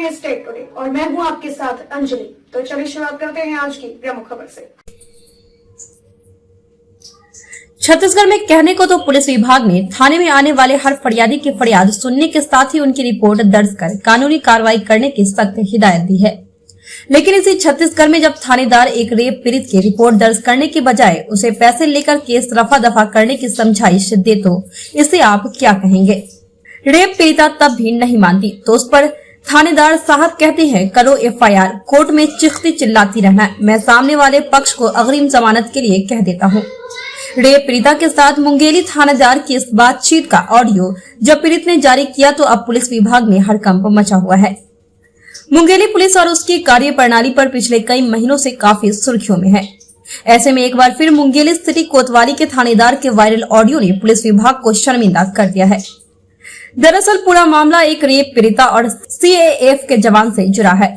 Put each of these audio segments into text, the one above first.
है state today और मैं हूं आपके साथ अंजलि। तो चलिए शुरुआत करते हैं आज की प्रमुख खबर से। छत्तीसगढ़ में कहने को तो पुलिस विभाग ने थाने में आने वाले हर फरियादी की फरियाद सुनने के साथ ही उनकी रिपोर्ट दर्ज कर कानूनी कार्रवाई करने की सख्त हिदायत दी है, लेकिन इसी छत्तीसगढ़ में जब थानेदार एक रेप पीड़ित की रिपोर्ट दर्ज करने के बजाय उसे पैसे लेकर केस रफा दफा करने की समझाइश दे तो इसे आप क्या कहेंगे। रेप पीड़िता तब भी नहीं मानती तो उस पर थानेदार साहब कहते हैं करो एफआईआर, कोर्ट में चिखती चिल्लाती रहना, मैं सामने वाले पक्ष को अग्रिम जमानत के लिए कह देता हूँ। रेप पीड़िता के साथ मुंगेली थानेदार की इस बातचीत का ऑडियो जब पीड़ित ने जारी किया तो अब पुलिस विभाग में हड़कंप मचा हुआ है। मुंगेली पुलिस और उसकी कार्य प्रणाली पर पिछले कई महीनों से काफी सुर्खियों में है। ऐसे में एक बार फिर मुंगेली सिटी कोतवाली के थानेदार के वायरल ऑडियो ने पुलिस विभाग को शर्मिंदा कर दिया है। दरअसल पूरा मामला एक रेप पीड़िता और सीएएफ के जवान से जुड़ा है।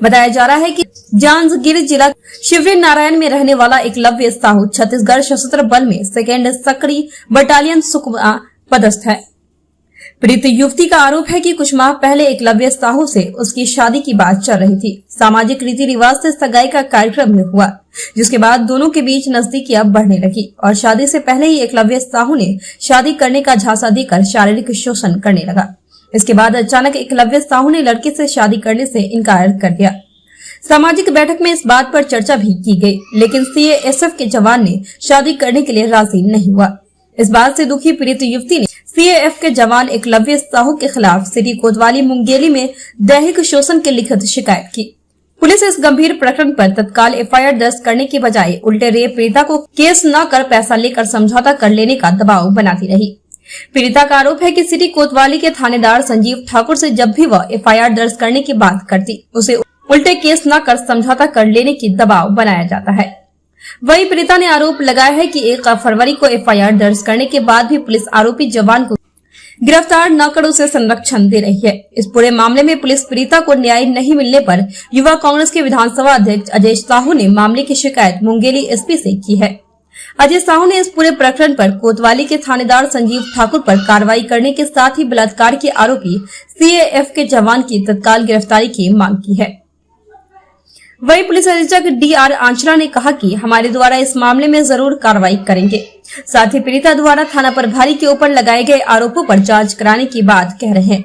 बताया जा रहा है कि जांजगीर जिला शिवरी नारायण में रहने वाला एकलव्य साहू छत्तीसगढ़ सशस्त्र बल में सेकेंड सकरी बटालियन सुकमा पदस्थ है। पीड़ित युवती का आरोप है कि कुछ माह पहले एकलव्य साहू से उसकी शादी की बात चल रही थी। सामाजिक रीति रिवाज से सगाई का कार्यक्रम हुआ, जिसके बाद दोनों के बीच नजदीकियां बढ़ने लगी और शादी से पहले ही एकलव्य साहू ने शादी करने का झांसा देकर शारीरिक शोषण करने लगा। इसके बाद अचानक एकलव्य साहू ने लड़के से शादी करने से इनकार कर दिया। सामाजिक बैठक में इस बात पर चर्चा भी की गई, लेकिन सीएएफ के जवान ने शादी करने के लिए राजी नहीं हुआ। इस बात से दुखी पीड़ित युवती ने सीएएफ के जवान एकलव्य साहू के खिलाफ सिटी कोतवाली मुंगेली में दैहिक शोषण की लिखित शिकायत की। पुलिस इस गंभीर प्रकरण पर तत्काल एफआईआर दर्ज करने के बजाय उल्टे रेप पीड़िता को केस न कर पैसा लेकर समझौता कर लेने का दबाव बनाती रही। पीड़िता का आरोप है कि सिटी कोतवाली के थानेदार संजीव ठाकुर से जब भी वह एफआईआर दर्ज करने की बात करती, उसे उल्टे केस न कर समझौता कर लेने की दबाव बनाया जाता है। वही पीड़िता ने आरोप लगाया है कि 1 फरवरी को एफआईआर दर्ज करने के बाद भी पुलिस आरोपी जवान को गिरफ्तार न कर उसे संरक्षण दे रही है। इस पूरे मामले में पुलिस पीड़िता को न्याय नहीं मिलने पर युवा कांग्रेस के विधानसभा अध्यक्ष अजय साहू ने मामले की शिकायत मुंगेली एसपी से की है। अजय साहू ने इस पूरे प्रकरण पर कोतवाली के थानेदार संजीव ठाकुर पर कार्रवाई करने के साथ ही बलात्कार के आरोपी सीएएफ के जवान की तत्काल गिरफ्तारी की मांग की है। वही पुलिस अधीक्षक डीआर आंचला ने कहा कि हमारे द्वारा इस मामले में जरूर कार्रवाई करेंगे। साथ ही पीड़िता द्वारा थाना प्रभारी के ऊपर लगाए गए आरोपों पर जांच कराने की बात कह रहे हैं।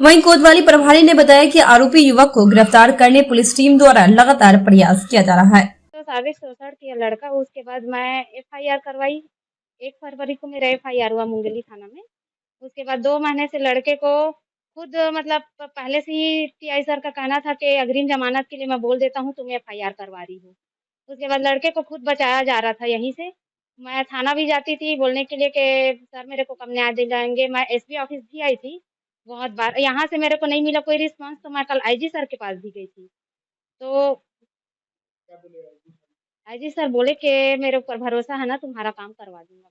वहीं कोतवाली प्रभारी ने बताया कि आरोपी युवक को गिरफ्तार करने पुलिस टीम द्वारा लगातार प्रयास किया जा रहा है। तो शारीरिक शोषण किया लड़का, उसके बाद मैं एफआईआर करवाई। 1 फरवरी को मेरा एफआईआर हुआ मुंगेली थाना में। उसके बाद 2 महीने से लड़के को खुद मतलब पहले से ही टीआई सर का कहना था कि अग्रिम जमानत के लिए मैं बोल देता हूँ, तुम एफआईआर करवा रही हो। उसके बाद लड़के को खुद बचाया जा रहा था यहीं से। मैं थाना भी जाती थी बोलने के लिए कि सर मेरे को कब न्याय दिलाएंगे। मैं एसपी ऑफिस भी आई थी बहुत बार, यहाँ से मेरे को नहीं मिला कोई रिस्पांस, तो मैं कल आईजी सर के पास भी गई थी। तो आईजी सर बोले कि मेरे ऊपर भरोसा है ना, तुम्हारा काम करवा दूंगा।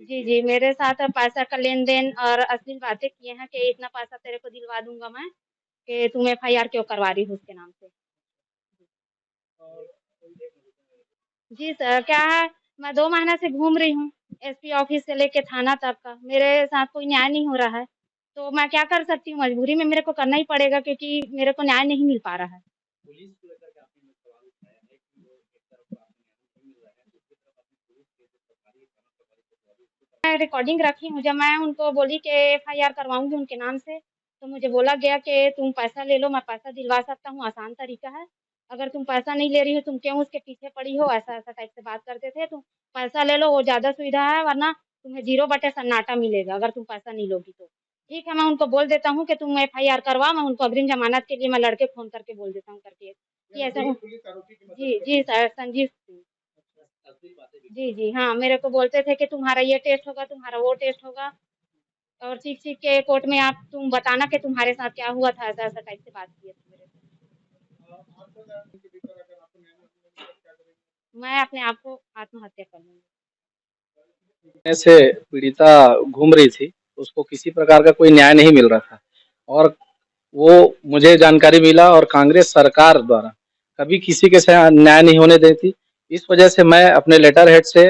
जी जी, मेरे साथ पैसा का लेन देन और अश्लील बातें किए हैं कि इतना पैसा तेरे को दिलवा दूंगा मैं, कि तुम एफआईआर क्यों करवा रही हो उसके नाम से। जी सर, क्या है, मैं 2 महीने से घूम रही हूँ एसपी ऑफिस से लेके थाना तक का, मेरे साथ कोई न्याय नहीं हो रहा है। तो मैं क्या कर सकती हूँ, मजबूरी में मेरे को करना ही पड़ेगा क्योंकि मेरे को न्याय नहीं मिल पा रहा है। मैं रिकॉर्डिंग रखी हूँ, जब मैं उनको बोली कि एफआईआर करवाऊंगी उनके नाम से, तो मुझे बोला गया कि तुम पैसा ले लो, मैं पैसा दिलवा सकता हूँ, आसान तरीका है। अगर तुम पैसा नहीं ले रही हो, तुम क्यों उसके पीछे पड़ी हो, ऐसा ऐसा टाइप से बात करते थे। तुम पैसा ले लो, वो ज़्यादा सुविधा है, वरना तुम्हें 0 सन्नाटा मिलेगा अगर तुम पैसा नहीं लोगी तो। ठीक है, मैं उनको बोल देता हूँ कि तुम एफआईआर करवा, मैं उनको अग्रिम जमानत के लिए मैं लड़के फोन करके बोल देता हूँ करके कि ऐसा। जी जी सर, संजीव सिंह। जी जी हाँ, मेरे को बोलते थे कि तुम्हारा ये टेस्ट होगा, तुम्हारा वो टेस्ट होगा, और चीख चीख के कोर्ट में आप तुम बताना कि तुम्हारे साथ क्या हुआ था, ऐसा ऐसा टाइप से बात की है मेरे से। मैं अपने आप को आत्महत्या कर लूंगी। ऐसे पीड़िता घूम रही थी, उसको किसी प्रकार का कोई न्याय नहीं मिल रहा था और वो मुझे जानकारी मिला और कांग्रेस सरकार द्वारा कभी किसी के साथ न्याय नहीं होने देती। इस वजह से मैं अपने लेटर हेड से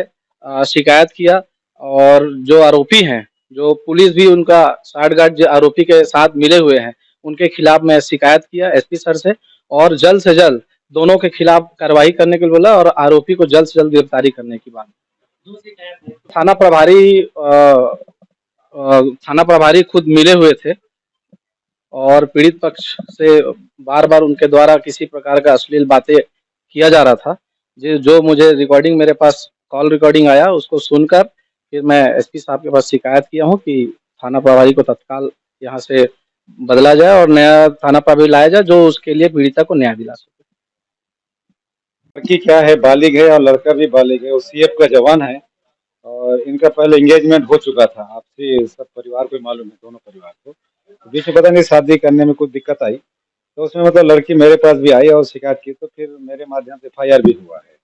शिकायत किया और जो आरोपी हैं जो पुलिस भी उनका साठगांठ जो आरोपी के साथ मिले हुए हैं, उनके खिलाफ मैं शिकायत किया एसपी सर से, और जल्द से जल्द दोनों के खिलाफ कार्रवाई करने के लिए बोला और आरोपी को जल्द से जल्द गिरफ्तारी करने की बात। थाना प्रभारी थाना प्रभारी खुद मिले हुए थे और पीड़ित पक्ष से बार बार उनके द्वारा किसी प्रकार का अश्लील बातें किया जा रहा था। जो मुझे रिकॉर्डिंग, मेरे पास कॉल रिकॉर्डिंग आया, उसको सुनकर फिर मैं एसपी साहब के पास शिकायत किया हूँ कि थाना प्रभारी को तत्काल यहाँ से बदला जाए और नया थाना प्रभारी लाया जाए जो उसके लिए पीड़िता को न्याय दिला सके। लड़की क्या है, बालिग है और लड़का भी बालिग है, वो सीएफ का जवान है और इनका पहले एंगेजमेंट हो चुका था। आपसे सब परिवार को मालूम है, दोनों परिवार को। तो बीच में पता नहीं शादी करने में कुछ दिक्कत आई, तो उसमें मतलब लड़की मेरे पास भी आई और शिकायत की, तो फिर मेरे माध्यम से एफआईआर भी हुआ है।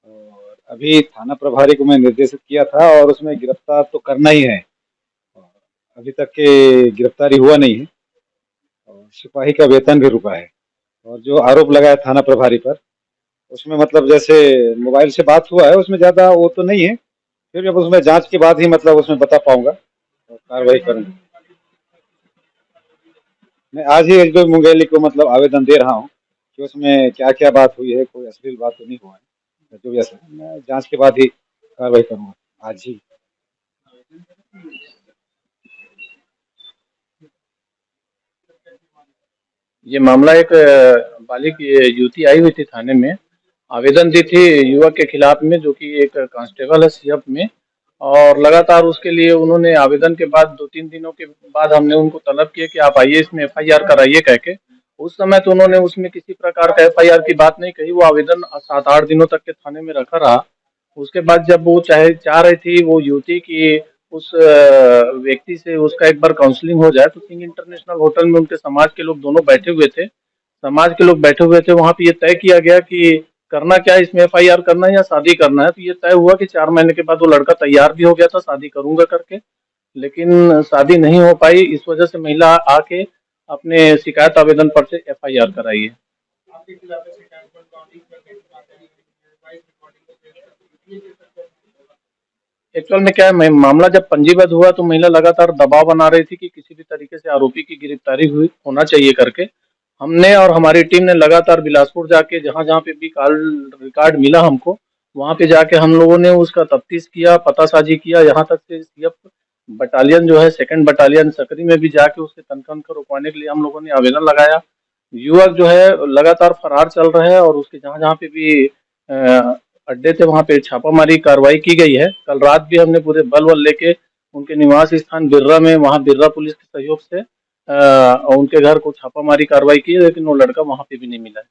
और अभी थाना प्रभारी को मैं निर्देशित किया था और उसमें गिरफ्तार तो करना ही है। अभी तक के गिरफ्तारी हुआ नहीं है और सिपाही का वेतन भी रुका है। और जो आरोप लगाया थाना प्रभारी पर, उसमें मतलब जैसे मोबाइल से बात हुआ है, उसमें ज़्यादा वो तो नहीं है, फिर जब उसमें जांच के बाद ही मतलब उसमें बता पाऊंगा और कार्रवाई करूंगा। मैं आज ही एसडीओ मुंगेली को मतलब आवेदन दे रहा हूं कि उसमें क्या क्या बात हुई है, कोई अश्लील बात तो नहीं हुआ है। जो भी मैं जांच के बाद ही कार्रवाई करूंगा आज ही। ये मामला एक बालिग युवती आई हुई थी थाने में, आवेदन दी थी युवक के खिलाफ में जो कि एक कांस्टेबल है सीएफ में, और लगातार उसके लिए उन्होंने आवेदन के बाद 2-3 दिनों के बाद हमने उनको तलब किया कि आप आइए इसमें एफआईआर कराइए कह के। उस समय तो उन्होंने उसमें किसी प्रकार का एफआईआर की बात नहीं कही, वो आवेदन 7-8 दिनों तक के थाने में रखा रहा। उसके बाद जब वो चाह रही थी वो युवती की उस व्यक्ति से उसका एक बार काउंसलिंग हो जाए, तो सिंह इंटरनेशनल होटल में उनके समाज के लोग दोनों बैठे हुए थे। वहां पे ये तय किया गया कि करना क्या है, इसमें एफआईआर करना है या शादी करना है। तो ये तय हुआ कि 4 महीने के बाद वो लड़का तैयार भी हो गया था शादी करूंगा करके, लेकिन शादी नहीं हो पाई। इस वजह से महिला आके अपने शिकायत आवेदन पर से एफआईआर कराई है। एक्चुअल में क्या है, मामला जब पंजीबद्ध हुआ तो महिला लगातार दबाव बना रही थी कि किसी भी तरीके से आरोपी की गिरफ्तारी होना चाहिए करके। हमने और हमारी टीम ने लगातार बिलासपुर जाके जहां पे भी कॉल रिकॉर्ड मिला हमको, वहां पे जाके हम लोगों ने उसका तफ्तीश किया, पतासाजी किया। यहाँ तक से सीएफ बटालियन जो है 2nd बटालियन सकरी में भी जाके उसके तनखन को रुकवाने के लिए हम लोगों ने आवेदन लगाया। युवक जो है लगातार फरार चल रहा है और उसके जहाँ जहाँ पे भी अड्डे थे वहाँ पे छापामारी कार्रवाई की गई है। कल रात भी हमने पूरे बल लेके उनके निवास स्थान बिर्रा में, वहाँ बिर्रा पुलिस के सहयोग से उनके घर को छापामारी कार्रवाई की, लेकिन वो लड़का वहाँ पे भी नहीं मिला है।